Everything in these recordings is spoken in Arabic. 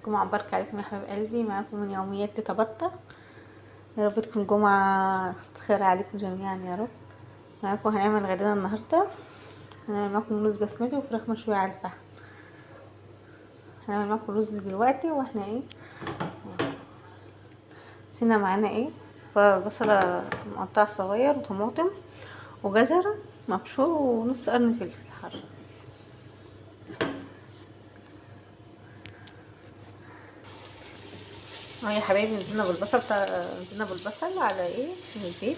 جمعة مباركة عليكم يا حبايب قلبي. معاكم من يوميات تتبطة. يا رب تكون جمعة خير عليكم جميعا يا رب. معاكم هنعمل غدانا النهاردة. هنعمل معاكم رز بسمتي وفراخ مشوية على الفحم. هنعمل معاكم رز دلوقتي واحنا سينا معانا بصلة مقطعة صغير وطماطم وجزر مبشور ونص قرن فلفل حر. يا حبايبي نزلنا بالبصل على الزيت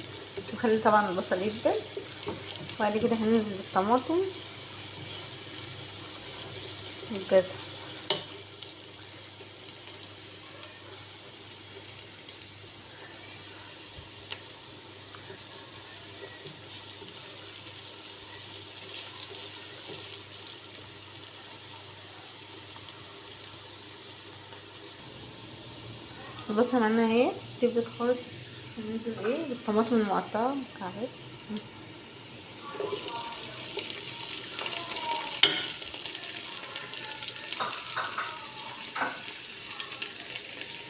نخلي طبعا البصل يدبل. وبعد كده هننزل بالطماطم والجزر. البصل معانا تبدأ خالص. هننزل بالطماطم المقطعة مكعبات.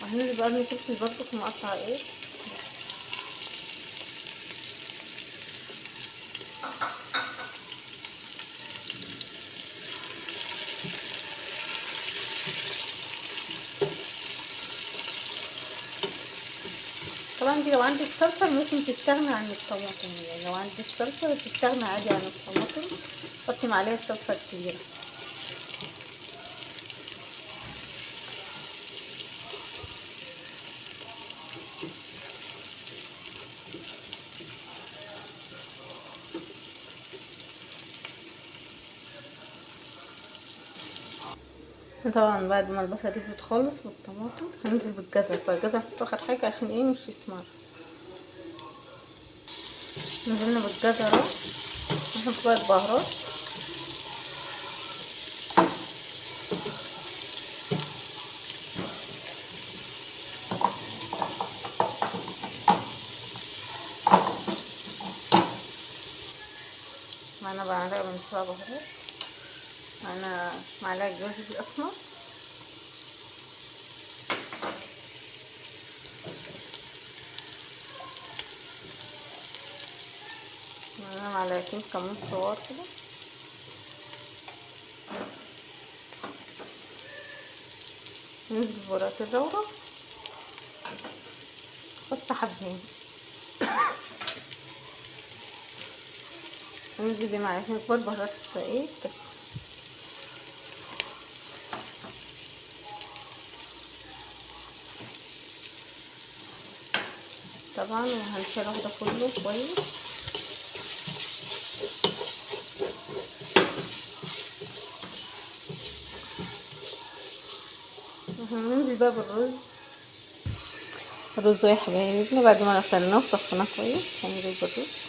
وهننزل بقى بالفلفل برضك مقطع طبعا دي لو عندك صلصة ممكن تستغنى عن الطماطم، يعني لو عندك صلصة تستغنى عادي عن الطماطم. حطي عليها الصلصة الكبيرة. طبعا بعد ما البصلة تفلت خالص بالطماطم هننزل بالجزر. فالجزر هحطه اخر حاجة عشان مش يسمر. نزلنا بالجزر نحط شوية بهارات. معانا معلقة من شوية بهارات. معانا معلقة جوز الأسمر. معانا معلقتين كمون صغار كده. ننزل بهارات الذرة بس حبهان. ننزل بمعلقتين كبار بهارات طبعا وهنشيل واحدة كله كويس. هننزل بقى بالرز. الرز يا حبايبنا بعد ما غسلناه وصفناه كويس هننزل بالرز.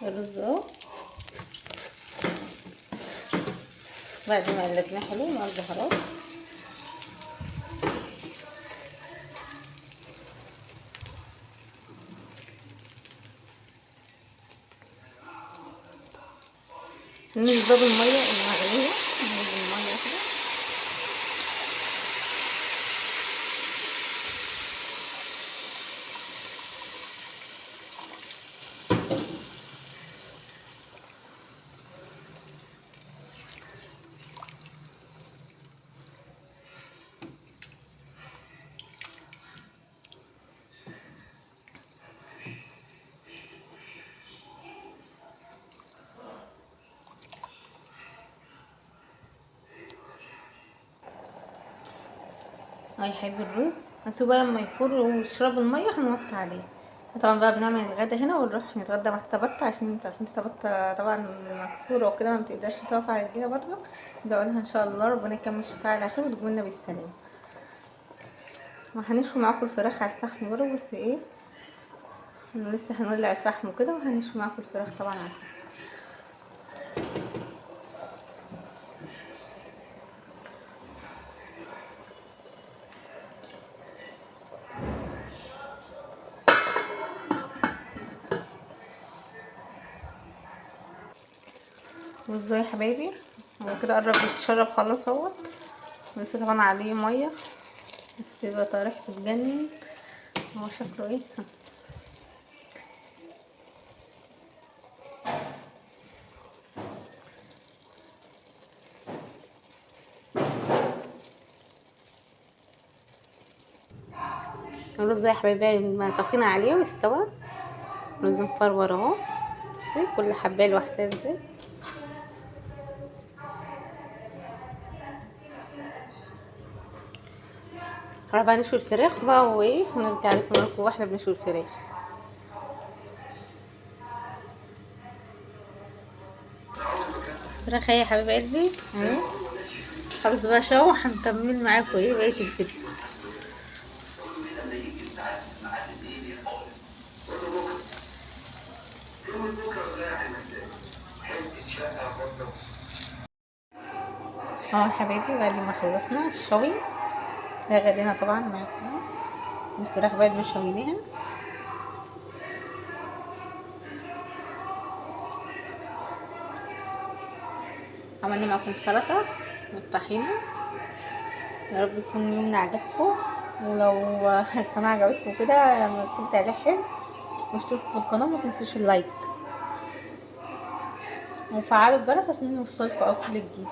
الرز بعد ما قلبناه حلو مع البهارات. ننزل بقى بالمية المغلية. ننزل المية كده. يا حبيبي الرز هنسيبه لما يفور ويشرب المية هنوطي عليه. طبعا بقى بنعمل الغدا هنا ونروح نتغدى مع تتبطة عشان انت عارفين تتبطة طبعا مكسورة وكده ما بتقدرش تقف على رجليها برضه. ندعولها ان شاء الله ربنا يكمل شفاها على خير وتجيبلنا بالسلامة. وهنشوي معاكم الفراخ على الفحم برضه بس لسه هنولع الفحم وكده وهنشوي معاكم الفراخ طبعا على الفحم. بصوا يا حبايبي، هو كده قرب يتشرب خلاص اهوت. لسه طبعا عليه ميه، بس يبقى ريحته تجنن. هو شكله ايه؟ الرز يا حبايبي ما طفينا عليه واستوى. رز مفرور اهو، بصي كل حبايه لوحدها ازاي. هنروح بقى نشوي الفراخ بقى وايه، ونرجع لكم واحنا بنشوي الفراخ. الفراخ اهي يا حبايب قلبي اهي، خلاص بقى شو هنكمل معاكم ايه بقيه الفيديو. اه يا حبايبي بعد ما خلصنا الشوي ده غدينا طبعا معاكم. الفراخ بعد ما شويناها عملنا معاكم سلطه والطحينه. يا رب يكون يومنا عجبكم، ولو القناه عجبتكم كده اكتبوا تعليق حلو واشتركوا في القناه، وما تنسوش اللايك وفعلوا الجرس عشان يوصلكوا اول كل جديد.